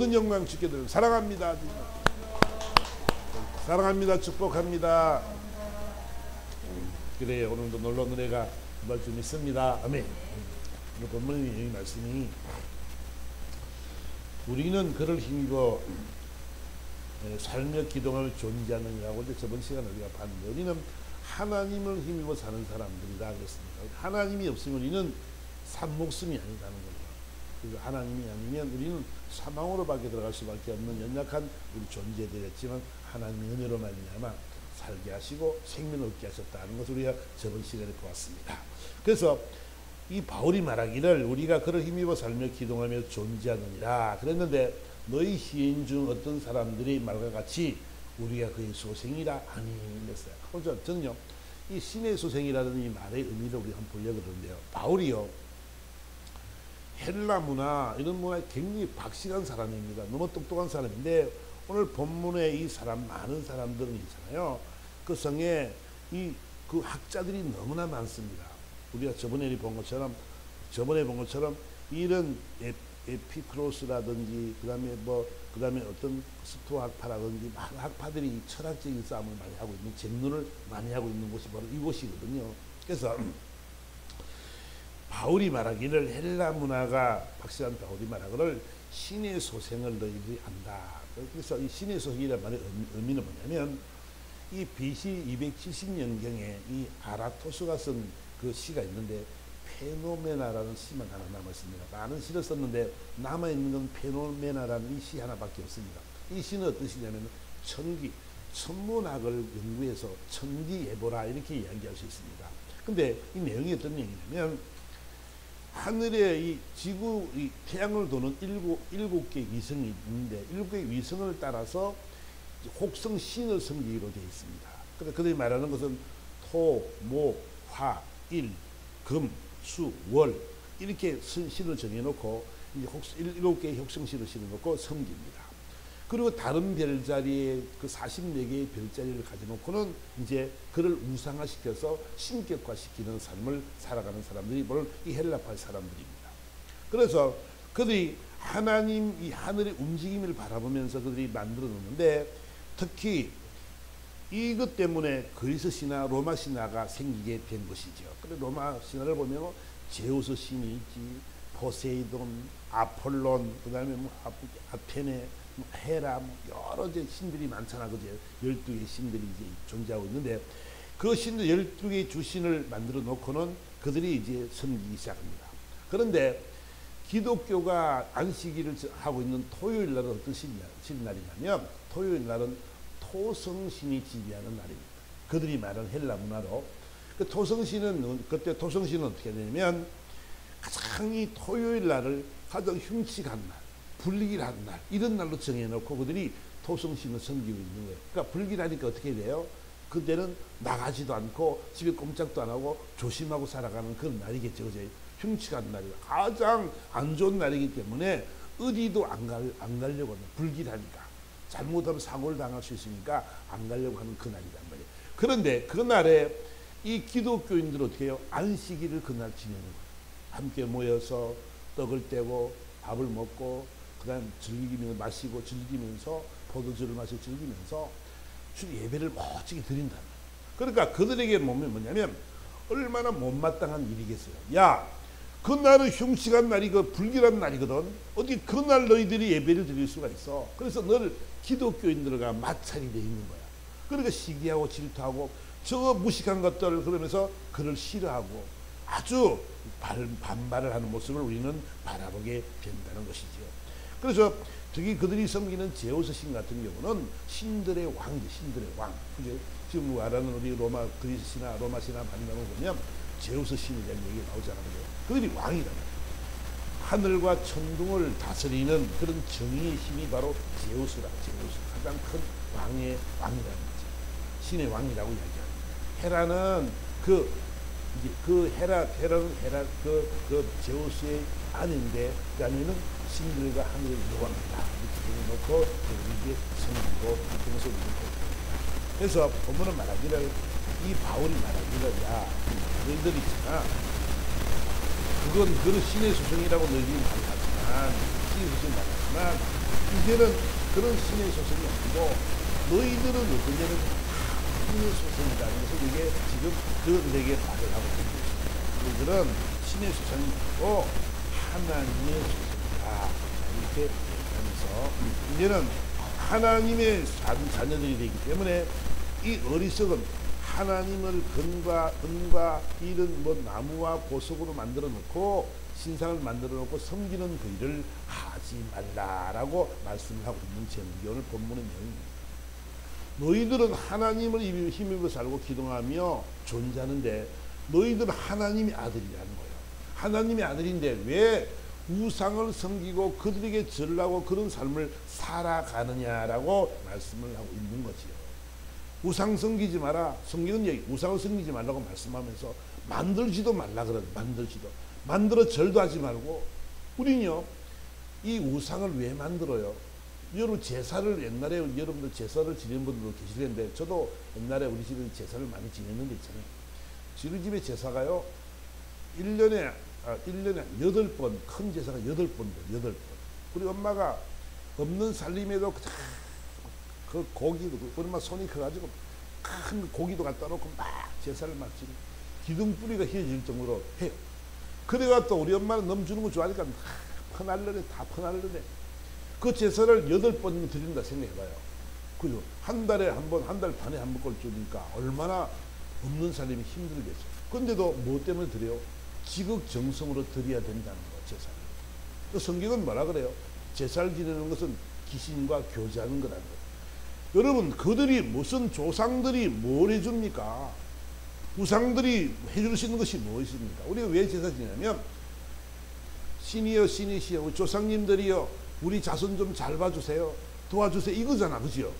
모든 영광 주께 드립니다. 사랑합니다. 사랑합니다. 축복합니다. 그래요. 오늘도 놀라운 은혜가 임할 줄 믿습니다. 아멘. 오늘 본문의 말씀이 우리는 그를 힘입어 삶의 기동을 존재하느냐고 이제 저번 시간에 우리가 봤는데 우리는 하나님을 힘입어 사는 사람들이다 그랬습니다. 하나님이 없으면 우리는 산목숨이 아니다는 거죠. 그래서 하나님이 아니면 우리는 사망으로밖에 들어갈 수밖에 없는 연약한 우리 존재들이었지만 하나님의 은혜로 말미암아 살게 하시고 생명을 얻게 하셨다는 것을 우리가 저번 시간에 보았습니다. 그래서 이 바울이 말하기를 우리가 그를 힘입어 살며 기동하며 존재하느니라 그랬는데 너희 시인 중 어떤 사람들이 말과 같이 우리가 그의 소생이라 아니 했어요. 그래서 저는요 이 신의 소생이라는 이 말의 의미를 우리 한번 보려고 그러는데요. 바울이요 헬라 문화 이런 문화에 굉장히 박식한 사람입니다. 너무 똑똑한 사람인데 오늘 본문에 이 사람 많은 사람들은 있잖아요. 그 성에 그 학자들이 너무나 많습니다. 우리가 저번에 본 것처럼 이런 에피크로스라든지 그다음에 어떤 스토아파라든지 많은 학파들이 철학적인 싸움을 많이 하고 있는 쟁론을 많이 하고 있는 곳이 바로 이곳이거든요. 그래서 바울이 말하기를 헬라 문화가 박시한 바울이 말하기를 신의 소생을 너희들이 안다. 그래서 이 신의 소생이라는 말의 의미는 뭐냐면 이 BC 270년경에 이 아라토스가 쓴 그 시가 있는데 페노메나라는 시만 하나 남았습니다. 많은 시를 썼는데 남아있는 건 페노메나라는 이 시 하나밖에 없습니다. 이 시는 어떤 시냐면 천문학을 연구해서 천기예보라 이렇게 이야기할 수 있습니다. 근데 이 내용이 어떤 얘기냐면 하늘에 이 지구, 이 태양을 도는 일곱 개의 위성이 있는데 일곱 개의 위성을 따라서 혹성 신을 섬기기로 되어 있습니다. 그래서 그들이 말하는 것은 토, 목, 화, 일, 금, 수, 월 이렇게 신을 정해놓고 일곱 개의 혁성신을 실어놓고 섬깁니다. 그리고 다른 별자리에 그 44개의 별자리를 가져놓고는 이제 그를 우상화시켜서 신격화시키는 삶을 살아가는 사람들이 바로 이 헬라파 사람들입니다. 그래서 그들이 하나님 이 하늘의 움직임을 바라보면서 그들이 만들어 놓는데 특히 이것 때문에 그리스 신화, 로마 신화가 생기게 된 것이죠. 그래 로마 신화를 보면 제우스 신이 있지, 포세이돈, 아폴론, 그다음에 아테네, 헤라, 여러 신들이 많잖아, 그죠? 12개의 신들이 이제 존재하고 있는데 그 신들 12개의 주신을 만들어 놓고는 그들이 이제 섬기기 시작합니다. 그런데 기독교가 안식일을 하고 있는 토요일 날은 어떤 신날이냐면 토요일 날은 토성신이 지배하는 날입니다. 그들이 말하는 헬라 문화로 그 토성신은 그때 토성신은 어떻게 되냐면 가장 이 토요일 날을 가장 흉측한 날, 불길한 날 이런 날로 정해놓고 그들이 토성신을 섬기고 있는 거예요. 그러니까 불길하니까 어떻게 돼요? 그때는 나가지도 않고 집에 꼼짝도 안 하고 조심하고 살아가는 그런 날이겠죠. 그죠? 흉측한 날이고 가장 안 좋은 날이기 때문에 어디도 안 가려고 하는 불길하니까. 잘못하면 사고를 당할 수 있으니까 안 가려고 하는 그 날이란 말이에요. 그런데 그날에 이 기독교인들은 어떻게 해요? 안식일을 그날 지내는 거예요. 함께 모여서 떡을 떼고 밥을 먹고 그다음 즐기면서 마시고 즐기면서 포도주를 마시고 즐기면서 예배를 멋지게 드린다. 그러니까 그들에게 뭐냐면 얼마나 못마땅한 일이겠어요. 야, 그날은 흉측한 날이고 불길한 날이거든. 어떻게 그날 너희들이 예배를 드릴 수가 있어. 그래서 늘 기독교인들과 마찰이 되어 있는 거야. 그러니까 시기하고 질투하고 저 무식한 것들 그러면서 그를 싫어하고 아주 반발을 하는 모습을 우리는 바라보게 된다는 것이죠. 그래서 특히 그들이 섬기는 제우스 신 같은 경우는 신들의 왕이죠. 신들의 왕. 그죠? 지금 말하는 우리 그리스 신화, 로마 신화 만나면 보면 제우스 신에 대한 얘기가 나오잖아요. 그들이 왕이란 말이에요. 하늘과 천둥을 다스리는 그런 정의의 신이 바로 제우스라. 제우스 가장 큰 왕이라는 거죠. 신의 왕이라고 이야기합니다. 헤라는 헤라는 제우스의 아내인데 그 아내는 신들과 하늘의 여왕이다. 이렇게 놓고 우리에게 섬기고 이렇게 해서 우리는 그래서 본문은 말하기를 이 바울이 말하기를 야 너희들 있잖아. 그건 신의 소생이라고 너희들이 말하지만 신의 소생이 나가지만 이제는 그런 신의 소생이 아니고 너희들은 어떤 데는 신의 소생이라는 것을 이게 지금 너희들에게 말을 하고 있는 것입니다. 너희들은 신의 소생이 아니고 하나님의 소생이다. 이렇게 얘기하면서 이제는 하나님의 자녀들이 되기 때문에 이 어리석은 하나님을 은과 이런 뭐 나무와 보석으로 만들어 놓고 신상을 만들어 놓고 섬기는 그 일을 하지 말라라고 말씀을 하고 있는 제목이 오늘 본문의 내용입니다. 너희들은 하나님을 힘입어 살고 기도하며 존재하는데 너희들은 하나님의 아들이라는 거예요. 하나님의 아들인데 왜 우상을 섬기고 그들에게 절을 하고 그런 삶을 살아가느냐라고 말씀을 하고 있는 거지요. 우상 섬기지 마라. 성경은 얘기 우상을 섬기지 말라고 말씀하면서 만들지도 말라 그래. 만들어 절도 하지 말고. 우리는요 이 우상을 왜 만들어요? 여러분 제사를 옛날에 여러분들 제사를 지내는 분들도 계실 텐데 저도 옛날에 우리 집에 제사를 많이 지냈는데 있잖아요. 우리 집에 제사가요 1년에 8번, 큰 제사가 8번. 우리 엄마가 없는 살림에도 그 고기도, 우리 엄마 손이 커가지고 큰 고기도 갖다 놓고 막 제사를 막 지금 기둥뿌리가 휘어질 정도로 해요. 그래가 또 우리 엄마는 넘주는 거 좋아하니까 다 퍼날르네. 그 제사를 8번 드린다 생각해봐요. 그죠? 한 달에 한 번, 한 달 반에 한 번 꼴 주니까 얼마나 없는 살림이 힘들겠어요. 근데도 뭐 때문에 드려요? 지극정성으로 드려야 된다는 거, 제사를. 그 성경은 뭐라 그래요? 제사를 지내는 것은 귀신과 교제하는 거라는 거예요. 여러분, 그들이 무슨 조상들이 뭘 해줍니까? 우상들이 해줄 수 있는 것이 무엇입니까? 우리가 왜 제사 지내냐면, 신이여, 신이시여, 우리 조상님들이여, 우리 자손 좀 잘 봐주세요. 도와주세요. 이거잖아. 그죠?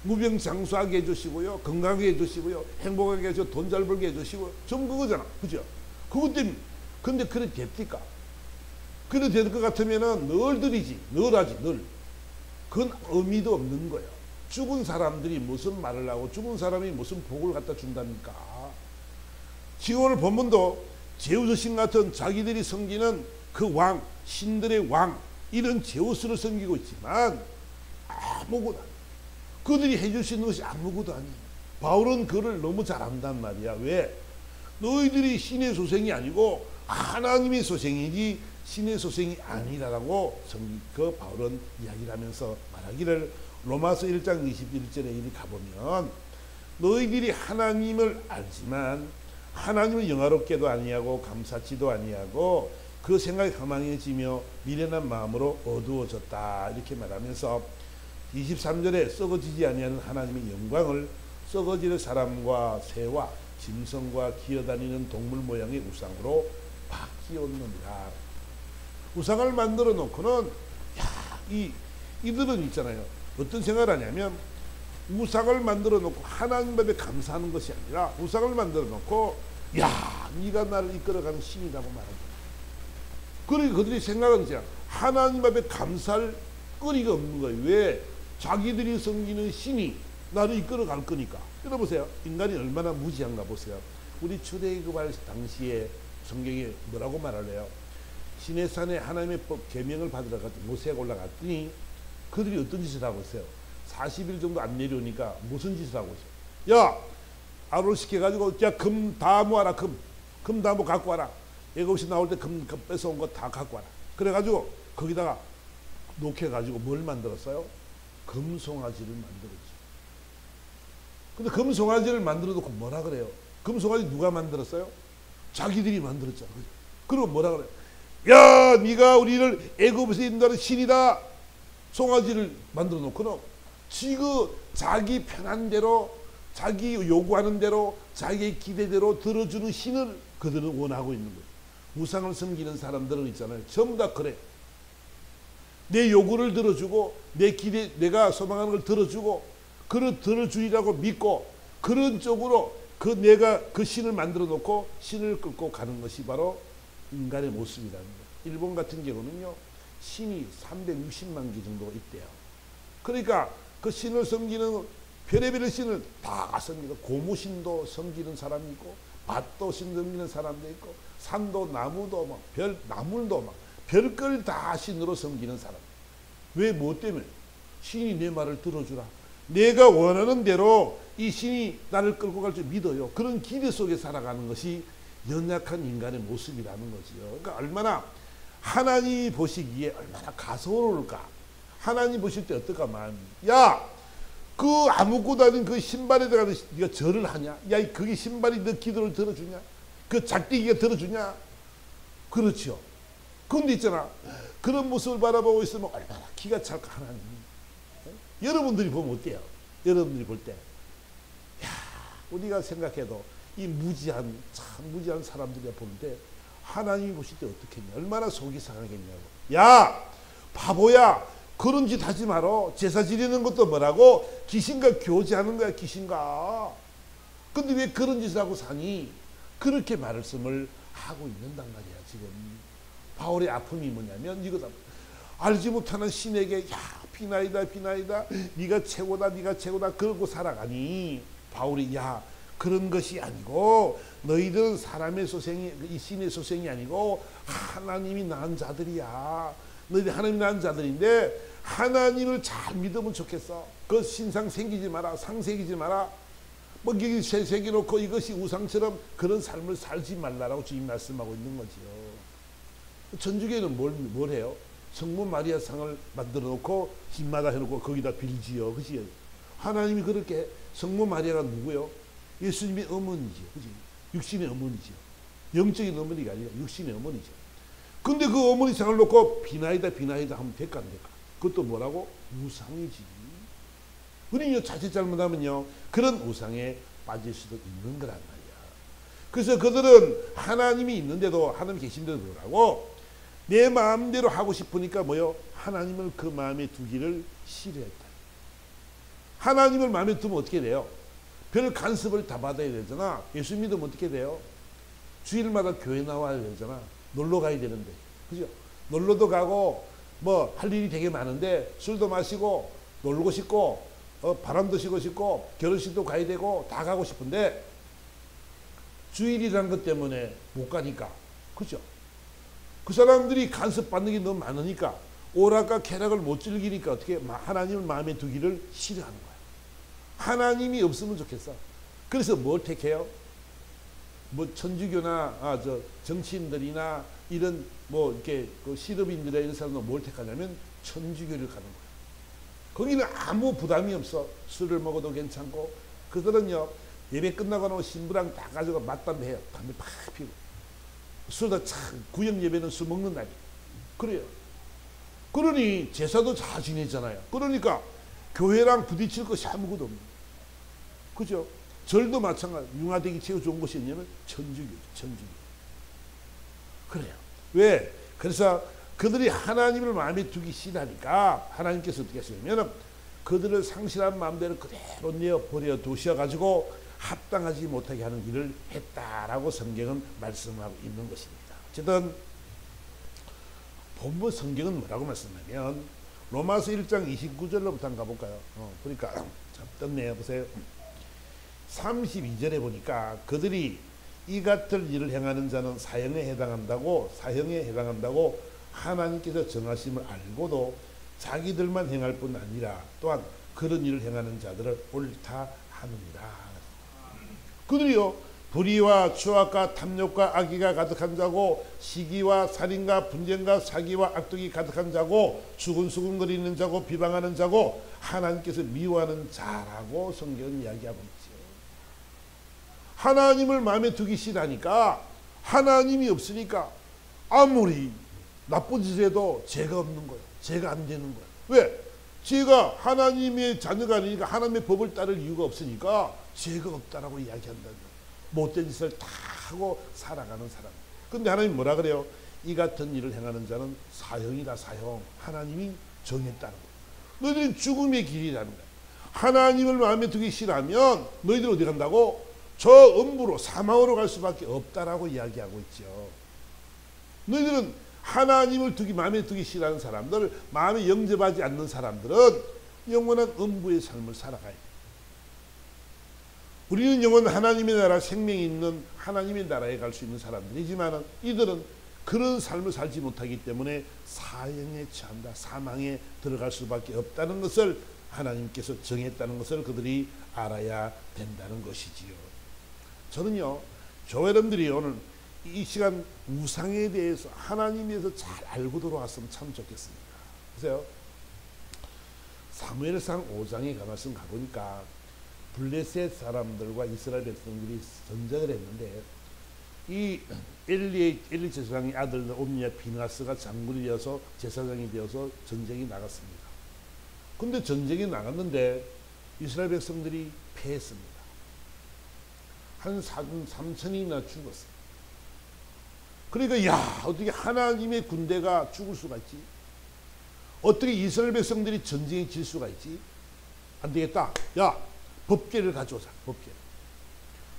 무병장수하게 해주시고요. 건강하게 해주시고요. 행복하게 해주시고, 돈 잘 벌게 해주시고요. 전부 그거잖아. 그죠? 그것 때문에. 근데 그래 됩니까? 그래 될 것 같으면은 늘 드리지. 늘 하지. 늘. 그건 의미도 없는 거예요. 죽은 사람들이 무슨 말을 하고 죽은 사람이 무슨 복을 갖다 준답니까? 지금 오늘 본문도 제우스 신 같은 자기들이 섬기는 그 왕, 신들의 왕, 이런 제우스를 섬기고 있지만 아무것도 아니에요. 그들이 해줄 수 있는 것이 아무것도 아니에요. 바울은 그를 너무 잘 안단 말이야. 왜? 너희들이 신의 소생이 아니고 하나님의 소생이지 신의 소생이 아니라고 그 바울은 이야기를 하면서 말하기를 로마서 1장 21절에 이리 가보면 너희들이 하나님을 알지만 하나님을 영화롭게도 아니하고 감사치도 아니하고 그 생각이 허망해지며 미련한 마음으로 어두워졌다 이렇게 말하면서 23절에 썩어지지 아니하는 하나님의 영광을 썩어지는 사람과 새와 짐승과 기어다니는 동물 모양의 우상으로 바뀌었느니라. 우상을 만들어 놓고는 이들은 있잖아요. 어떤 생각을 하냐면 우상을 만들어 놓고 하나님 앞에 감사하는 것이 아니라 우상을 만들어 놓고 네가 나를 이끌어가는 신이라고 말합니다. 그러니까 그들이 생각은 이제 하나님 앞에 감사할 거리가 없는 거예요. 왜? 자기들이 섬기는 신이 나를 이끌어갈 거니까. 들어보세요. 인간이 얼마나 무지한가 보세요. 우리 출애굽할 당시에 성경에 뭐라고 말하래요? 시내산에 하나님의 법 계명을 받으러 모세가 올라갔더니 그들이 어떤 짓을 하고 있어요? 40일 정도 안 내려오니까 무슨 짓을 하고 있어요? 야! 아론을 시켜가지고 금 다 모아라. 금 다 모 갖고 와라. 애굽에서 나올 때 금 뺏어온 거 다 갖고 와라. 그래가지고 거기다가 녹여가지고 뭘 만들었어요? 금송아지를 만들었지. 근데 금송아지를 만들어 놓고 뭐라 그래요? 금송아지 누가 만들었어요? 자기들이 만들었잖아. 그리고 뭐라 그래요? 야, 네가 우리를 애굽에서 인도하는 신이다. 송아지를 만들어 놓고는 지금 자기 편한 대로 자기 요구하는 대로 자기의 기대대로 들어주는 신을 그들은 원하고 있는 거예요. 우상을 섬기는 사람들은 있잖아요. 전부 다 그래. 내 요구를 들어주고 내 기대, 내가 소망하는 걸 들어주고 그를 들어주리라고 믿고 그런 쪽으로 내가 그 신을 만들어 놓고 신을 끌고 가는 것이 바로 인간의 모습이라는 거예요. 일본 같은 경우는요. 신이 360만 개 정도가 있대요. 그러니까 그 신을 섬기는 별의별 신을 다 섬기고 고무신도 섬기는 사람이 있고 밭도 섬기는 사람도 있고 산도 나무도 막 나물도 막 별걸 다 신으로 섬기는 사람. 왜? 뭐 때문에? 신이 내 말을 들어주라. 내가 원하는 대로 이 신이 나를 끌고 갈 줄 믿어요. 그런 기대 속에 살아가는 것이 연약한 인간의 모습이라는 거지요. 그러니까 얼마나 하나님이 보시기에 얼마나 가소로울까. 하나님 보실 때 어떨까 마음이. 야, 그 아무것도 아닌 그 신발에다가 네가 절을 하냐? 야, 그게 신발이 너 기도를 들어주냐? 그 작대기가 들어주냐? 그렇죠. 그런데 있잖아. 그런 모습을 바라보고 있으면 얼마나 기가 찰까 하나님. 여러분들이 보면 어때요? 여러분들이 볼 때, 야, 우리가 생각해도 이 무지한, 참 무지한 사람들이 보는데 하나님이 보실 때 어떻겠냐? 얼마나 속이 상하겠냐고. 야, 바보야, 그런 짓 하지 마라. 제사 지내는 것도 뭐라고? 귀신과 교제하는 거야, 귀신과. 근데 왜 그런 짓을 하고 사니? 그렇게 말씀을 하고 있는단 말이야, 지금. 바울의 아픔이 뭐냐면 이거다. 알지 못하는 신에게 야, 비나이다, 비나이다. 네가 최고다, 네가 최고다. 그러고 살아가니 바울이 야, 그런 것이 아니고 너희들은 사람의 소생이, 이 신의 소생이 아니고 하나님이 낳은 자들이야. 너희들 하나님이 낳은 자들인데 하나님을 잘 믿으면 좋겠어. 그 신상 생기지 마라. 상 새기지 마라. 뭐 여기 새겨놓고 이것이 우상처럼 그런 삶을 살지 말라라고 주님 말씀하고 있는 거지요. 천주교는 뭘 해요? 성모 마리아 상을 만들어 놓고 집마다 해놓고 거기다 빌지요. 그지? 하나님이 그렇게 성모 마리아가 누구요? 예수님의 어머니죠. 그지? 육신의 어머니죠. 영적인 어머니가 아니라 육신의 어머니죠. 근데 그 어머니 상을 놓고 비나이다, 비나이다 하면 될까 안 될까? 그것도 뭐라고? 우상이지. 우리는 자칫 잘못하면요, 그런 우상에 빠질 수도 있는 거란 말이야. 그래서 그들은 하나님이 있는데도, 하나님 계신데도 불구하고 내 마음대로 하고 싶으니까 뭐요? 하나님을 그 마음에 두기를 싫어했다. 하나님을 마음에 두면 어떻게 돼요? 별 간섭을 다 받아야 되잖아. 예수 믿으면 어떻게 돼요? 주일마다 교회 나와야 되잖아. 놀러 가야 되는데. 그죠? 놀러도 가고 뭐 할 일이 되게 많은데 술도 마시고 놀고 싶고 바람도 쉬고 싶고 결혼식도 가야 되고 다 가고 싶은데 주일이라는 것 때문에 못 가니까. 그죠? 그 사람들이 간섭받는 게 너무 많으니까 오락과 쾌락을 못 즐기니까 어떻게 하나님을 마음에 두기를 싫어하는 거야. 하나님이 없으면 좋겠어. 그래서 뭘 택해요? 뭐 천주교나 정치인들이나 이런 뭐 이렇게 그 실업인들이나 이런 사람들은 뭘 택하냐면 천주교를 가는 거야. 거기는 아무 부담이 없어. 술을 먹어도 괜찮고 그들은요 예배 끝나고 나면 신부랑 다 가지고 맞담배 해요. 담배 팍 피고 술도 참 구역 예배는 술 먹는 날이에요. 그래요. 그러니 제사도 잘 지내잖아요. 그러니까 교회랑 부딪힐 것이 아무것도 없는 거예요. 그죠? 절도 마찬가지. 융화되기 최고 좋은 것이 있냐면 천주교죠. 천주교. 그래요. 왜? 그래서 그들이 하나님을 마음에 두기 싫으니까 하나님께서 어떻게 하시냐면 그들을 상실한 마음대로 그대로 내어버려 두셔가지고 합당하지 못하게 하는 일을 했다라고 성경은 말씀하고 있는 것입니다. 어쨌든 본문 성경은 뭐라고 말씀하냐면 로마서 1장 29절로부터 한번 가볼까요? 보니까 참 떴네요. 보세요. 32절에 보니까 그들이 이 같은 일을 행하는 자는 사형에 해당한다고 하나님께서 정하심을 알고도 자기들만 행할 뿐 아니라 또한 그런 일을 행하는 자들을 옳다 하느니라. 그들이요 불의와 추악과 탐욕과 악의가 가득한 자고 시기와 살인과 분쟁과 사기와 악독이 가득한 자고 수근수근거리는 자고 비방하는 자고 하나님께서 미워하는 자라고 성경은 이야기하고 있죠. 하나님을 마음에 두기 싫으니까 하나님이 없으니까 아무리 나쁜 짓을 해도 죄가 없는 거예요. 죄가 안 되는 거예요. 왜? 죄가 하나님의 자녀가 아니니까 하나님의 법을 따를 이유가 없으니까 죄가 없다라고 이야기한다는 거예요. 못된 짓을 다 하고 살아가는 사람. 근데 하나님 뭐라 그래요? 이 같은 일을 행하는 자는 사형이다. 사형. 하나님이 정했다는 거예요. 너희들은 죽음의 길이라는 거예요. 하나님을 마음에 두기 싫으면 너희들 어디 간다고? 저 음부로 사망으로 갈 수밖에 없다라고 이야기하고 있죠. 너희들은 하나님을 마음에 두기 싫어하는 사람들, 마음에 영접하지 않는 사람들은 영원한 음부의 삶을 살아가요. 우리는 영원 하나님의 나라, 생명이 있는 하나님의 나라에 갈 수 있는 사람들이지만 이들은 그런 삶을 살지 못하기 때문에 사형에 처한다. 사망에 들어갈 수밖에 없다는 것을 하나님께서 정했다는 것을 그들이 알아야 된다는 것이지요. 저는요, 저와 여러분들이 오늘 이 시간 우상에 대해서 하나님에 대해서 잘 알고 돌아왔으면 참 좋겠습니다. 보세요. 사무엘상 5장에 가만히 가보니까 블레셋 사람들과 이스라엘 백성들이 전쟁을 했는데 이 엘리 제사장의 아들 옴니와 비나스가 장군이 되어서 제사장이 되어서 전쟁이 나갔습니다. 근데 전쟁이 나갔는데 이스라엘 백성들이 패했습니다. 한 3천이나 죽었어요. 그러니까 야, 어떻게 하나님의 군대가 죽을 수가 있지? 어떻게 이스라엘 백성들이 전쟁에 질 수가 있지? 안 되겠다. 야, 법궤를 가져오자. 법궤.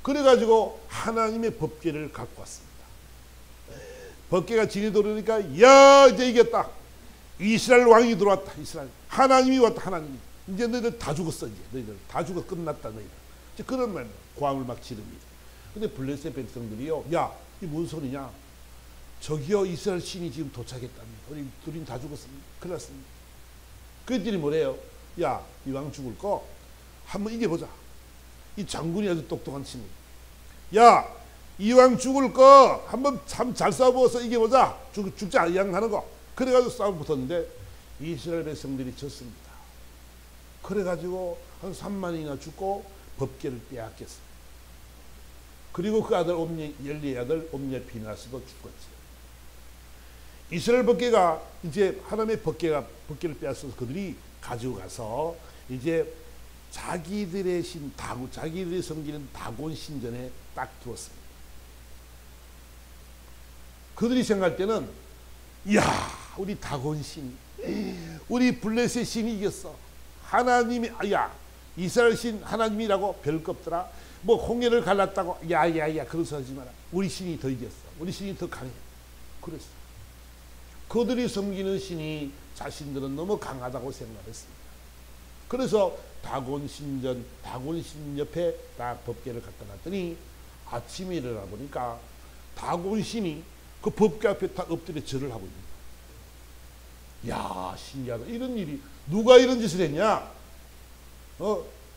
그래가지고 하나님의 법궤를 갖고 왔습니다. 법궤가 진이 들어오니까 야, 이제 이겼다. 이스라엘 왕이 들어왔다. 이스라엘 하나님이 왔다. 하나님이. 이제 너희들 다 죽었어. 이제 너희들 다 죽어 끝났다. 너희들. 이제 그런 말 고함을 막 지릅니다. 근데 블레셋 백성들이요, 야, 이 뭔 소리냐? 저기요, 이스라엘 신이 지금 도착했답니다. 우리 둘이 다 죽었습니다. 큰일 났습니다. 그들이 뭐래요? 야, 이왕 죽을 거 한번 이겨보자. 이 장군이 아주 똑똑한 친구. 야, 이왕 죽을 거 한번 참 잘 싸워서 이겨보자. 죽자, 이왕 하는 거. 그래가지고 싸움 붙었는데 이스라엘 백성들이 졌습니다. 그래가지고 한 3만이나 죽고 법궤를 빼앗겼습니다. 그리고 그 아들 엘리의 아들 옴니와 비나스도 죽었지. 이스라엘 법궤가 이제 하나님의 법궤를 빼앗아서 그들이 가지고 가서 이제 자기들의 자기들이 섬기는 다곤 신전에 딱 두었습니다. 그들이 생각할 때는, 이야, 우리 다곤 신, 우리 블레셋 신이 이겼어. 하나님이, 야, 이스라엘 신 하나님이라고 별거 없더라. 뭐 홍해를 갈랐다고, 야야야, 그런 소리 하지 마라. 우리 신이 더 이겼어. 우리 신이 더 강해. 그랬어. 그들이 섬기는 신이 자신들은 너무 강하다고 생각했습니다. 그래서 다곤 신 옆에 딱 법궤를 갖다 놨더니 아침에 일어나 보니까 다곤 신이 그 법궤 앞에 딱 엎드려 절을 하고 있습니다. 야, 신기하다. 이런 일이, 누가 이런 짓을 했냐?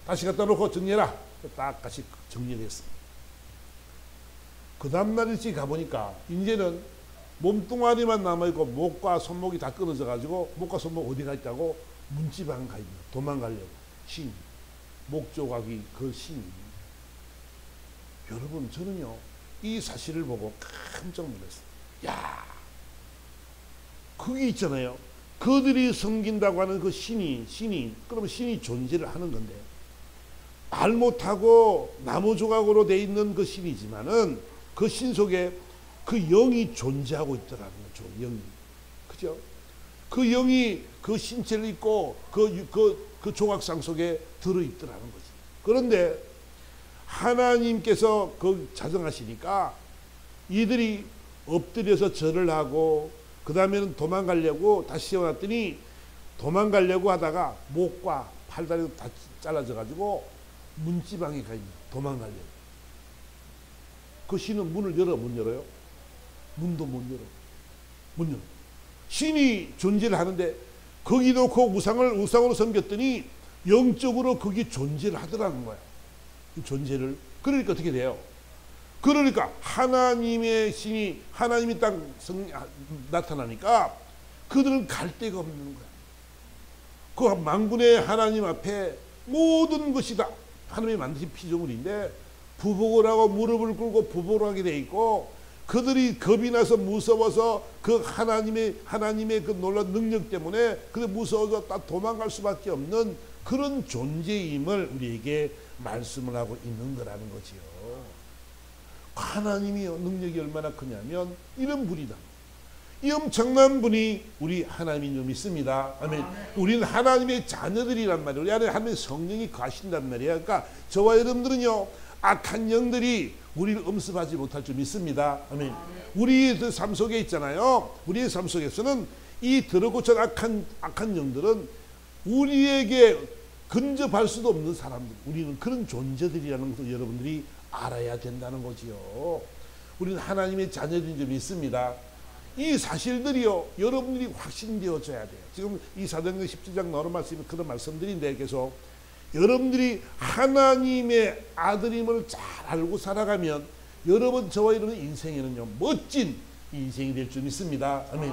다시 갖다 놓고 정리해라. 딱 같이 정리를 했습니다. 그 다음날 일찍 가보니까 이제는 몸뚱아리만 남아있고 목과 손목이 다 끊어져가지고 목과 손목 어디 가 있다고 문지방 가 있는, 도망가려고. 신, 목조각이 그 신입니다. 여러분, 저는요, 이 사실을 보고 깜짝 놀랐어요. 야, 그게 있잖아요. 그들이 섬긴다고 하는 그 신이, 그러면 신이 존재를 하는 건데, 말 못하고 나무 조각으로 돼 있는 그 신이지만은 그 신 속에 그 영이 존재하고 있더라는 거죠. 영이. 그죠? 그 영이 그 신체를 입고 그 조각상 속에 들어있더라는 거지. 그런데 하나님께서 그 자정하시니까 이들이 엎드려서 절을 하고 그 다음에는 도망가려고 다시 세워놨더니 도망가려고 하다가 목과 팔다리도 다 잘라져 가지고 문지방에 가 있는, 도망가려고. 그 신은 문을 열어, 못 열어요? 문도 못 열어. 못 열어. 신이 존재를 하는데 거기도 그 우상으로 섬겼더니 영적으로 거기 존재를 하더라는 거야. 그 존재를. 그러니까 어떻게 돼요? 그러니까 하나님의 신이, 하나님이 딱 나타나니까 그들은 갈 데가 없는 거야. 그 만군의 하나님 앞에 모든 것이 다 하나님이 만드신 피조물인데 부복을 하고 무릎을 꿇고 부복을 하게 돼 있고, 그들이 겁이 나서 무서워서 그 하나님의 그 놀라운 능력 때문에 그들 무서워서 딱 도망갈 수밖에 없는 그런 존재임을 우리에게 말씀을 하고 있는 거라는 거지요. 하나님의 능력이 얼마나 크냐면 이런 분이다. 이 엄청난 분이 우리 하나님을 믿습니다. 아멘. 우리는 하나님의 자녀들이란 말이에요. 우리 안에 하나님의 성령이 거하신단 말이에요. 그러니까 저와 여러분들은요, 악한 영들이 우리를 엄습하지 못할 줄 믿습니다. 아멘. 우리의 삶 속에 있잖아요. 우리의 삶 속에서는 이 더럽고천 악한 영들은 우리에게 근접할 수도 없는 사람들, 우리는 그런 존재들이라는 것을 여러분들이 알아야 된다는 거지요. 우리는 하나님의 자녀들인 줄 믿습니다. 이 사실들이요, 여러분들이 확신되어져야 돼요. 지금 이 사도행전 17장 나오는 말씀이 그런 말씀들인데, 계속 여러분들이 하나님의 아들임을 잘 알고 살아가면 여러분, 저와 여러분 인생에는요, 멋진 인생이 될 줄 믿습니다. 아멘.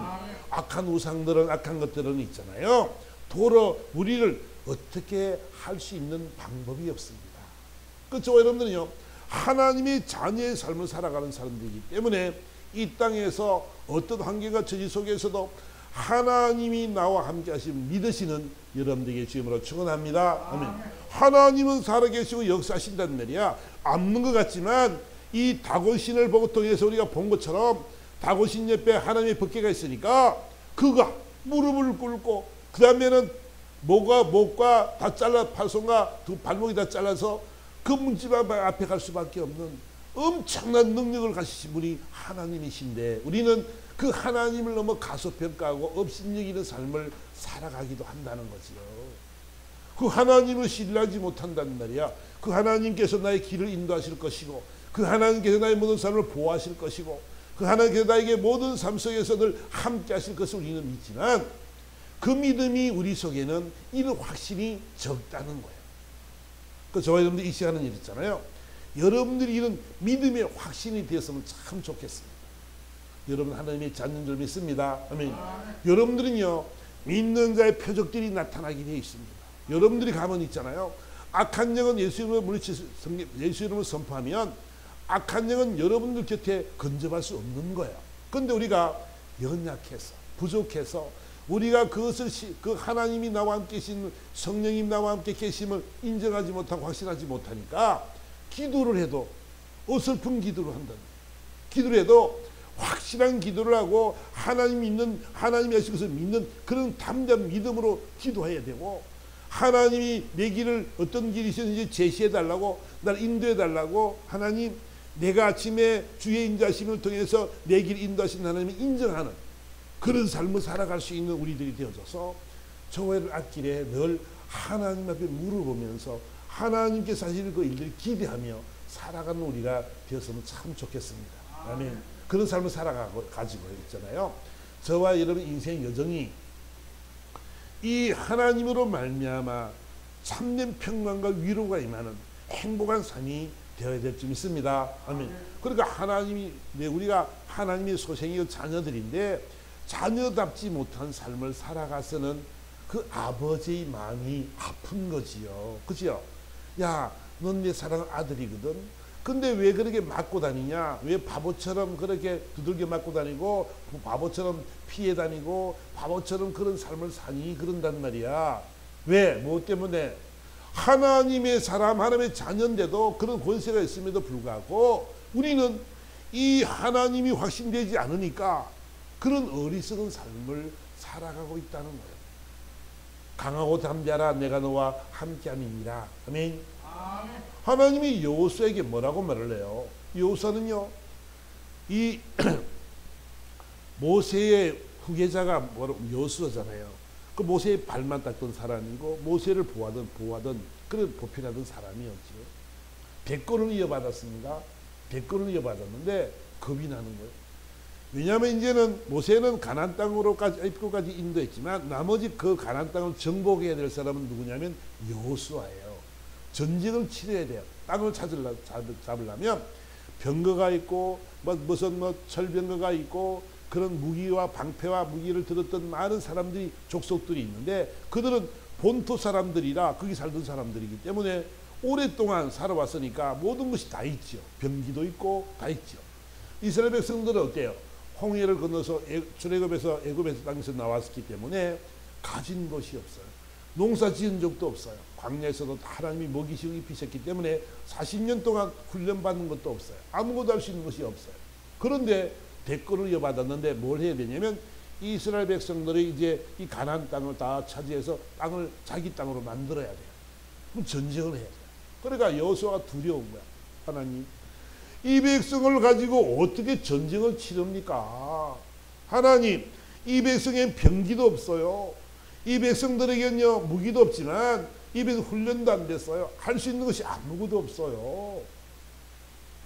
악한 우상들은, 악한 것들은 있잖아요. 도로 우리를 어떻게 할 수 있는 방법이 없습니다. 그 저와 여러분들은요, 하나님의 자녀의 삶을 살아가는 사람들이기 때문에 이 땅에서 어떤 환경과 처지 속에서도 하나님이 나와 함께 하시면 믿으시는 여러분들에게 주임으로 축원합니다. 아멘. 하나님은 살아계시고 역사하신다는 말이야. 없는 것 같지만 이 다곤신을 보고 통해서 우리가 본 것처럼 다곤신 옆에 하나님의 법궤가 있으니까 그가 무릎을 꿇고 그 다음에는 목과 다 잘라, 팔손과 두 발목이 다 잘라서 그 문집 앞에 갈 수밖에 없는 엄청난 능력을 가지신 분이 하나님이신데, 우리는 그 하나님을 너무 가소평가하고 업신여기는 삶을 살아가기도 한다는 거지요. 그 하나님을 신뢰하지 못한다는 말이야. 그 하나님께서 나의 길을 인도하실 것이고, 그 하나님께서 나의 모든 삶을 보호하실 것이고, 그 하나님께서 나에게 모든 삶 속에서 늘 함께 하실 것을 우리는 믿지만, 그 믿음이 우리 속에는 이런 확신이 적다는 거예요. 그 저와 여러분들 이 시간은 이랬잖아요. 여러분들이 이런 믿음의 확신이 되었으면 참 좋겠습니다. 여러분 하나님의 자녀인 줄 믿습니다. 아멘. 여러분들은요, 믿는 자의 표적들이 나타나게 되어 있습니다. 여러분들이 가면 있잖아요. 악한 영은 예수 이름으로 물리치, 예수 이름을 선포하면 악한 영은 여러분들 곁에 근접할 수 없는 거예요. 그런데 우리가 연약해서, 부족해서, 우리가 그것을 그 하나님이 나와 함께 계신, 성령님 나와 함께 계심을 인정하지 못하고 확신하지 못하니까 기도를 해도 어설픈 기도를 한다는 거예요. 기도를 해도 확실한 기도를 하고 하나님 믿는, 하나님이 하신 것을 믿는 그런 담대한 믿음으로 기도해야 되고, 하나님이 내 길을 어떤 길이신지 제시해 달라고, 날 인도해 달라고, 하나님 내가 아침에 주의 인자심을 통해서 내 길 인도하신 하나님을 인정하는 그런 삶을 살아갈 수 있는 우리들이 되어져서 저와 여러분 앞길에 늘 하나님 앞에 물어보면서 하나님께 사실 그 일들을 기대하며 살아가는 우리가 되었으면 참 좋겠습니다. 아멘. 그런 삶을 가지고 있잖아요. 저와 여러분 인생 여정이 이 하나님으로 말미암아 참된 평강과 위로가 임하는 행복한 삶이 되어야 될 줄 믿습니다. 아멘. 그러니까 우리가 하나님의 소생이요 자녀들인데, 자녀답지 못한 삶을 살아가서는 그 아버지의 마음이 아픈 거지요. 그죠? 야, 넌 내 사랑하는 아들이거든. 근데 왜 그렇게 맞고 다니냐? 왜 바보처럼 그렇게 두들겨 맞고 다니고, 바보처럼 피해 다니고, 바보처럼 그런 삶을 사니? 그런단 말이야. 왜? 무엇 때문에? 하나님의 사람, 하나님의 자녀인데도 그런 권세가 있음에도 불구하고 우리는 이 하나님이 확신되지 않으니까 그런 어리석은 삶을 살아가고 있다는 거예요. 강하고 담대하라, 내가 너와 함께함이니라. 아멘. 하나님이 여호수아에게 뭐라고 말을 해요? 여호수아는요, 이 모세의 후계자가 여호수아잖아요. 그 모세의 발만 닦던 사람이고 모세를 보호하던 그런 보필하던 사람이었죠. 100권을 이어받았습니다. 100권을 이어받았는데 겁이 나는 거예요. 왜냐하면 이제는 모세는 가나안 땅으로까지 입구까지 인도했지만 나머지 그 가나안 땅을 정복해야 될 사람은 누구냐면 여호수아예요. 전쟁을 치러야 돼요. 땅을 잡으려면 병거가 있고 무슨 철병거가 있고 그런 무기와 방패와 무기를 들었던 많은 사람들이, 족속들이 있는데 그들은 본토 사람들이라 거기 살던 사람들이기 때문에 오랫동안 살아왔으니까 모든 것이 다 있죠. 병기도 있고 다 있죠. 이스라엘 백성들은 어때요? 홍해를 건너서 출애굽에서 애굽에서 땅에서 나왔기 때문에 가진 것이 없어요. 농사 지은 적도 없어요. 광야에서도 하나님이 먹이시고 입히셨기 때문에 40년 동안 훈련받는 것도 없어요. 아무것도 할 수 있는 것이 없어요. 그런데 대권을 이어받았는데 뭘 해야 되냐면 이스라엘 백성들이 이제 이 가나안 땅을 다 차지해서 땅을 자기 땅으로 만들어야 돼요. 그럼 전쟁을 해야 돼요. 그러니까 여호수아가 두려운 거야. 하나님, 이 백성을 가지고 어떻게 전쟁을 치릅니까? 하나님, 이 백성엔 병기도 없어요. 이 백성들에게는요 무기도 없지만 이 백성 훈련도 안 됐어요. 할 수 있는 것이 아무것도 없어요.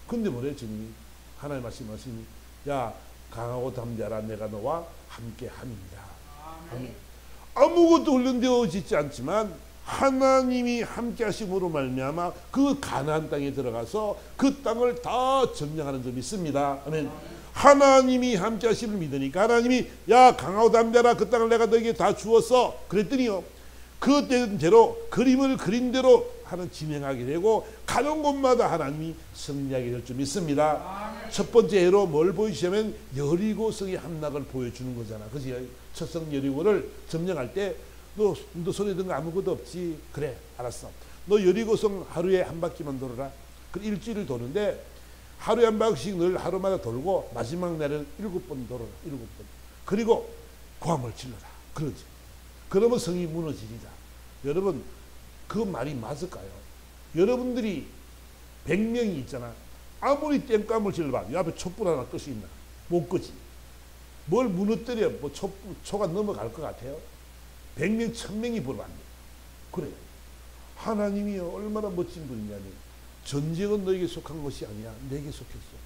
근데 뭐래 주님이? 하나님 말씀하시니, 야, 강하고 담대하라 내가 너와 함께 함이니라. 아멘. 아무것도 훈련되어지지 않지만 하나님이 함께 하심으로 말미암아 그 가나안 땅에 들어가서 그 땅을 다 점령하는 점이 있습니다. 아멘. 하나님이 함께 하심을 믿으니까 하나님이 야 강하고 담대하라 그 땅을 내가 너에게 다 주었어 그랬더니요 그 대로 그림을 그린 대로 하는 진행하게 되고 가는 곳마다 하나님이 승리하게 될 줄 믿습니다. 첫 번째 해로 뭘 보여주시면 여리고성의 함락을 보여주는 거잖아. 그지? 첫성 여리고를 점령할 때 너 손에 든 거 아무것도 없지. 그래 알았어. 너 여리고성 하루에 한 바퀴만 돌아라. 그 일주일을 도는데 하루에 한 바퀴씩 늘 하루마다 돌고 마지막 날은 7번 돌아라. 7번. 그리고 고함을 질러라. 그러지. 그러면 성이 무너지리라. 여러분 그 말이 맞을까요? 여러분들이 100명이 있잖아. 아무리 땡감을 질러봐. 이 앞에 촛불 하나 끌 수 있나? 못 끄지. 뭘 무너뜨려 뭐 초가 넘어갈 것 같아요? 100명, 1000명이 보러 안 돼. 그래. 하나님이요 얼마나 멋진 분이냐면 전쟁은 너에게 속한 것이 아니야. 내게 속했어.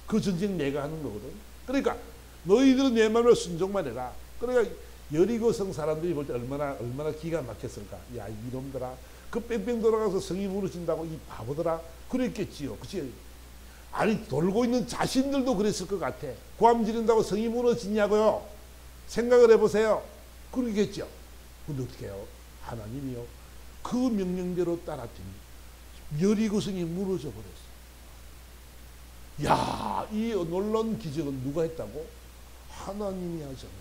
그 전쟁 내가 하는 거거든. 그러니까 너희들은 내 말을 순종만 해라. 그러니까 여리고성 사람들이 볼 때 얼마나 기가 막혔을까. 야 이놈들아 그 뺑뺑 돌아가서 성이 무너진다고 이 바보들아 그랬겠지요. 그치? 아니 돌고 있는 자신들도 그랬을 것 같아. 고함 지른다고 성이 무너지냐고요. 생각을 해보세요. 그러겠죠. 근데 어떻게 해요? 하나님이요 그 명령대로 따랐더니 여리고성이 무너져 버렸어. 야, 이 놀라운 기적은 누가 했다고? 하나님이 하잖아요.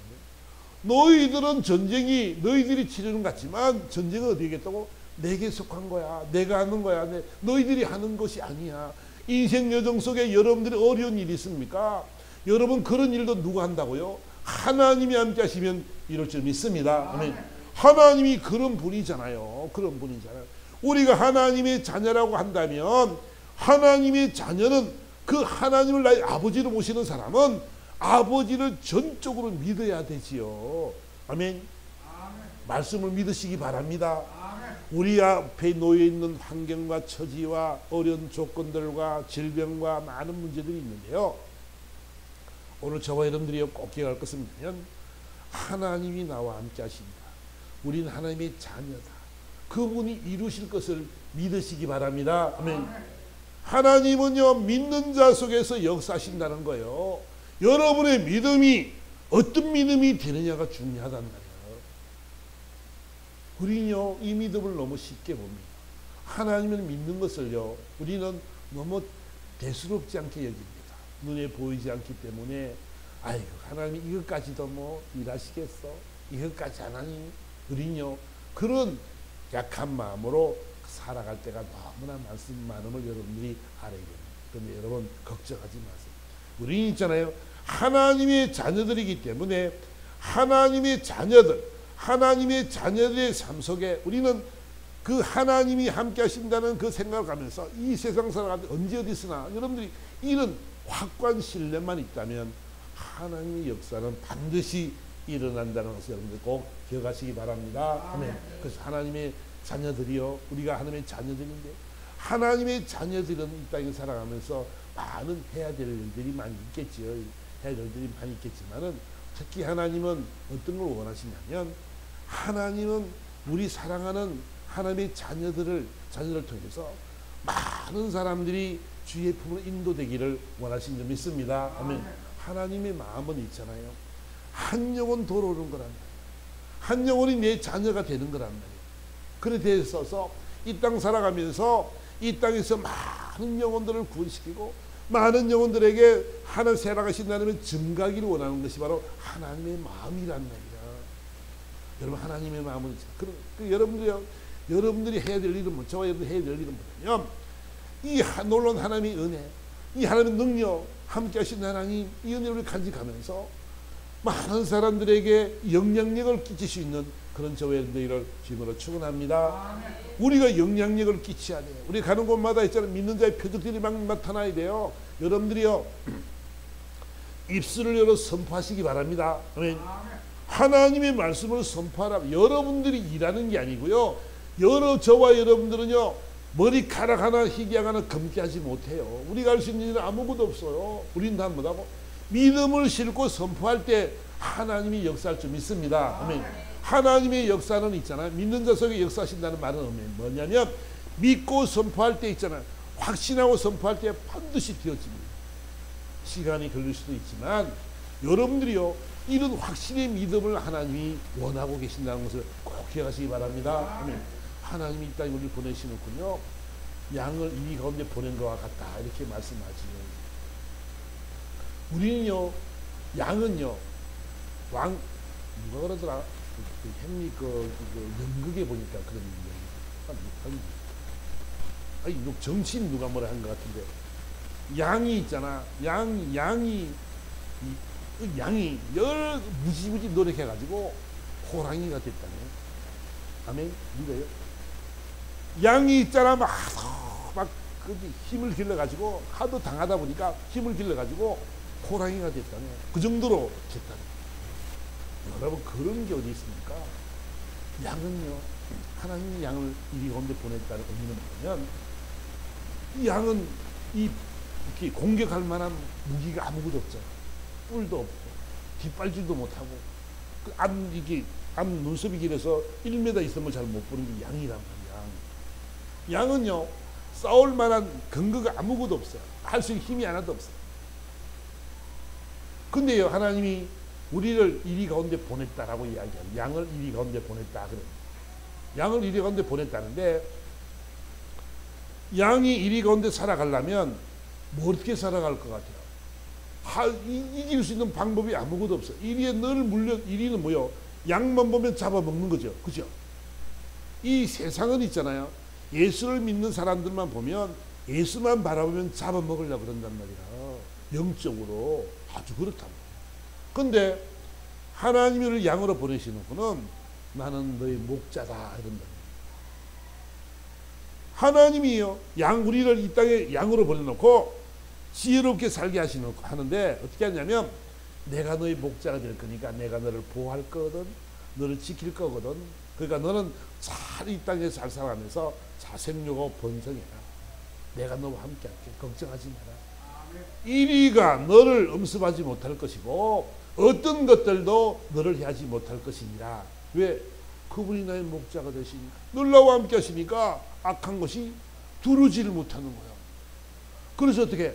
너희들은 전쟁이 너희들이 치르는 것 같지만 전쟁은 어디겠다고? 내게 속한 거야. 내가 하는 거야. 너희들이 하는 것이 아니야. 인생 여정 속에 여러분들이 어려운 일이 있습니까? 여러분 그런 일도 누가 한다고요? 하나님이 함께 하시면 이럴 줄 믿습니다. 아멘. 하나님이 그런 분이잖아요. 그런 분이잖아요. 우리가 하나님의 자녀라고 한다면 하나님의 자녀는 그 하나님을 나의 아버지로 모시는 사람은 아버지를 전적으로 믿어야 되지요. 아멘. 말씀을 믿으시기 바랍니다. 우리 앞에 놓여있는 환경과 처지와 어려운 조건들과 질병과 많은 문제들이 있는데요. 오늘 저와 여러분들이 꼭 기억할 것은 뭐냐면 하나님이 나와 함께 하십니다. 우리는 하나님의 자녀다. 그분이 이루실 것을 믿으시기 바랍니다. 아멘. 하나님은요 믿는 자 속에서 역사하신다는 거예요. 여러분의 믿음이 어떤 믿음이 되느냐가 중요하단 말이에요. 우리는요 이 믿음을 너무 쉽게 봅니다. 하나님을 믿는 것을요 우리는 너무 대수롭지 않게 여깁니다. 눈에 보이지 않기 때문에 아이고 하나님이 이것까지도 뭐 일하시겠어? 이것까지 하나님? 우리는요 그런 약한 마음으로 살아갈 때가 너무나 많음을 여러분들이 알아야 됩니다. 그런데 여러분 걱정하지 마세요. 우리는 있잖아요 하나님의 자녀들이기 때문에 하나님의 자녀들의 삶 속에 우리는 그 하나님이 함께 하신다는 그 생각을 하면서 이 세상 살아갈 때 언제 어디 있으나 여러분들이 이런 확고한 신뢰만 있다면 하나님의 역사는 반드시 일어난다는 것을 여러분들 꼭 기억하시기 바랍니다. 아멘. 그래서 하나님의 자녀들이요 우리가 하나님의 자녀들인데 하나님의 자녀들은 이 땅에 살아가면서 많은 해야 될 일들이 많이 있겠지요. 해야 될 일들이 많이 있겠지만은 특히 하나님은 어떤 걸 원하시냐면 하나님은 우리 사랑하는 하나님의 자녀들을 통해서 많은 사람들이 주의 품으로 인도되기를 원하신 점 있습니다. 아멘. 하나님의 마음은 있잖아요. 한 영혼 돌아오는 거란 말이에요. 한 영혼이 내 자녀가 되는 거란 말이에요. 그래 되어서 이 땅 살아가면서 이 땅에서 많은 영혼들을 구원시키고 많은 영혼들에게 하나님 살아가신 하나님의 증가기를 원하는 것이 바로 하나님의 마음이란 말이야. 여러분 하나님의 마음은 여러분들이 해야 될 일은 뭐 저와 여러분들이 해야 될 일은 뭐냐면 이 놀라운 하나님의 은혜, 이 하나님의 능력, 함께 하신 하나님 이 은혜를 간직하면서 많은 사람들에게 영향력을 끼칠 수 있는 그런 저와 여러분들을 주님으로 축원합니다. 우리가 영향력을 끼쳐야 돼요. 우리 가는 곳마다 있잖아요. 믿는 자의 표적들이 막 나타나야 돼요. 여러분들이요 입술을 열어 선포하시기 바랍니다. 아멘. 하나님의 말씀을 선포하라. 여러분들이 일하는 게 아니고요. 저와 여러분들은요 머리카락 하나 희귀 하나 검게 하지 못해요. 우리가 할 수 있는 일은 아무것도 없어요. 우리는 다 뭐라고? 믿음을 싣고 선포할 때 하나님이 역사할 줄 믿습니다. 아멘. 하나님의 역사는 있잖아요. 믿는 자 속에 역사하신다는 말은 뭐냐면 믿고 선포할 때 있잖아요. 확신하고 선포할 때 반드시 되어집니다. 시간이 걸릴 수도 있지만 여러분들이요, 이런 확신의 믿음을 하나님이 원하고 계신다는 것을 꼭 기억하시기 바랍니다. 아멘. 하나님이 이 땅에 우리를 보내시는군요. 양을 이 가운데 보낸 것과 같다, 이렇게 말씀하시는. 우리는요, 양은요, 누가 그러더라? 햄리 연극에 보니까 그런 얘기. 정치인 누가 뭐라 한 것 같은데, 양이 있잖아. 양이 무지무지 노력해가지고 호랑이가 됐다네. 아멘. 믿어요? 양이 있잖아. 막 힘을 길러가지고 하도 당하다 보니까 힘을 길러가지고 호랑이가 됐다네. 그 정도로 됐다네. 여러분, 그런 게 어디 있습니까? 양은요, 하나님이 양을 이리 가운데 보냈다는 의미는 뭐냐면, 이 양은 이렇게 공격할 만한 무기가 아무것도 없잖아. 뿔도 없고 뒷발질도 못하고 앞 눈썹이 길어서 1m 있으면 잘 못 보는 게 양이란 말이야. 양은요, 싸울 만한 근거가 아무것도 없어요. 할 수 있는 힘이 하나도 없어요. 근데요, 하나님이 우리를 이리 가운데 보냈다라고 이야기하는, 양을 이리 가운데 보냈다 그래. 양을 이리 가운데 보냈다는데, 양이 이리 가운데 살아가려면 뭐 어떻게 살아갈 것 같아요? 이길 수 있는 방법이 아무것도 없어요. 이리에 늘 이리는 뭐요? 양만 보면 잡아먹는 거죠. 그죠? 이 세상은 있잖아요. 예수를 믿는 사람들만 보면, 예수만 바라보면 잡아먹으려고 그런단 말이야. 영적으로 아주 그렇다고. 근데 하나님을 양으로 보내시는 분은 나는 너의 목자다 이런다. 하나님이요, 우리를 이 땅에 양으로 보내놓고 지혜롭게 살게 하는데 어떻게 하냐면, 내가 너의 목자가 될 거니까 내가 너를 보호할 거거든, 너를 지킬 거거든. 그러니까 너는 잘 이 땅에 잘 살아가면서 자생육하고 번성해라. 내가 너와 함께 할게. 걱정하지 마라. 이리가 너를 엄습하지 못할 것이고 어떤 것들도 너를 해하지 못할 것이니라. 왜? 그분이 나의 목자가 되시니까. 늘 나와 함께 하시니까 악한 것이 두루지를 못하는 거예요. 그래서 어떻게?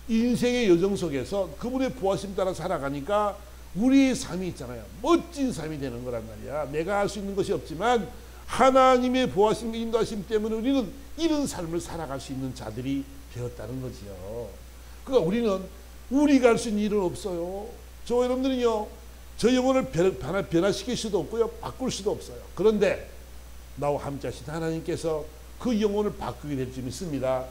인생의 여정 속에서 그분의 보호하심 따라 살아가니까 우리의 삶이 있잖아요. 멋진 삶이 되는 거란 말이야. 내가 할 수 있는 것이 없지만 하나님의 보호하심, 인도하심 때문에 우리는 이런 삶을 살아갈 수 있는 자들이 되었다는 거지요. 그러니까 우리는 우리가 할 수 있는 일은 없어요. 저 여러분들은요, 저 영혼을 변화시킬 수도 없고요, 바꿀 수도 없어요. 그런데 나와 함께 하신 하나님께서 그 영혼을 바꾸게 될 줄 믿습니다.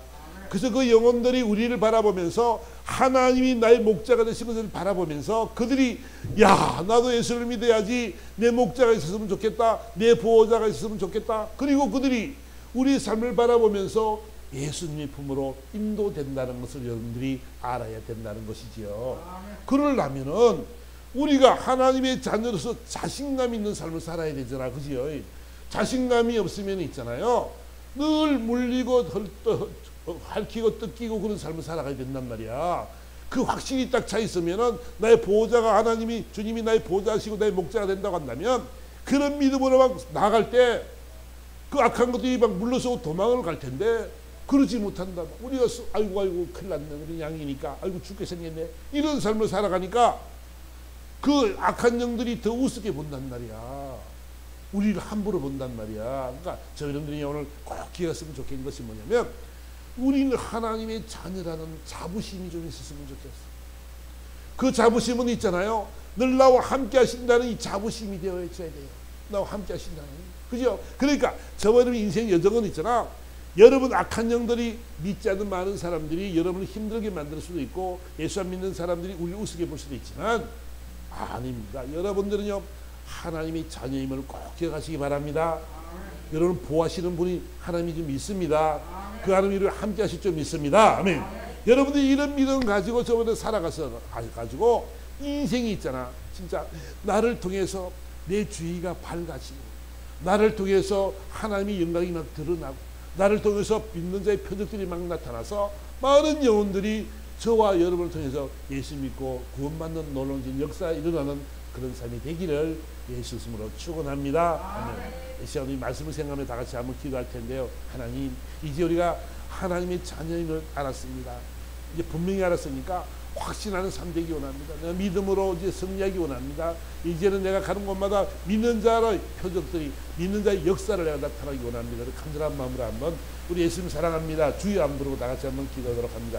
그래서 그 영혼들이 우리를 바라보면서 하나님이 나의 목자가 되신 것을 바라보면서 그들이, 야, 나도 예수를 믿어야지, 내 목자가 있었으면 좋겠다, 내 보호자가 있었으면 좋겠다. 그리고 그들이 우리의 삶을 바라보면서 예수님의 품으로 인도된다는 것을 여러분들이 알아야 된다는 것이지요. 그러려면은 우리가 하나님의 자녀로서 자신감 있는 삶을 살아야 되잖아. 그지요? 자신감이 없으면 있잖아요, 늘 물리고 핥히고 뜯기고 그런 삶을 살아가야 된단 말이야. 그 확신이 딱 차 있으면은 나의 보호자가 하나님이, 주님이 나의 보호자시고 나의 목자가 된다고 한다면 그런 믿음으로 막 나아갈 때 그 악한 것들이 막 물러서고 도망을 갈 텐데 그러지 못한다. 우리가 아이고 큰일 났네, 우리 양이니까 아이고 죽게 생겼네, 이런 삶을 살아가니까 그 악한 영들이 더 우습게 본단 말이야. 우리를 함부로 본단 말이야. 그러니까 저희들이 오늘 꼭 기억했으면 좋겠는 것이 뭐냐면, 우리는 하나님의 자녀라는 자부심이 좀 있었으면 좋겠어. 그 자부심은 있잖아요, 늘 나와 함께 하신다는 이 자부심이 되어 있어야 돼요. 나와 함께 하신다는. 그죠? 그러니까 저와 여러분 인생 여정은 있잖아, 여러분 악한 영들이, 믿지 않는 많은 사람들이 여러분을 힘들게 만들 수도 있고 예수 안 믿는 사람들이 우리를 우습게 볼 수도 있지만 아닙니다. 여러분들은요, 하나님의 자녀임을 꼭 기억하시기 바랍니다. 여러분 보호하시는 분이 하나님이 좀 있습니다. 그 하나님을 함께 하실 줄 믿습니다. 아멘. 여러분들이 이런 믿음 가지고 저번에 살아가서 가지고 인생이 있잖아. 진짜 나를 통해서 내 주위가 밝아지고, 나를 통해서 하나님의 영광이 막 드러나고, 나를 통해서 믿는 자의 표적들이 막 나타나서 많은 영혼들이 저와 여러분을 통해서 예수 믿고 구원받는 놀라운 역사가 일어나는 그런 삶이 되기를 예수 이름으로 축원합니다. 아멘. 이 시간 우리 말씀을 생각하며 다 같이 한번 기도할 텐데요. 하나님, 이제 우리가 하나님의 자녀임을 알았습니다. 이제 분명히 알았으니까 확신하는 삶 되기 원합니다. 내가 믿음으로 이제 승리하기 원합니다. 이제는 내가 가는 곳마다 믿는 자의 표적들이, 믿는 자의 역사를 내가 나타나기 원합니다. 간절한 마음으로 한번 우리 예수님 사랑합니다. 주여 한번 부르고 다 같이 한번 기도하도록 합니다.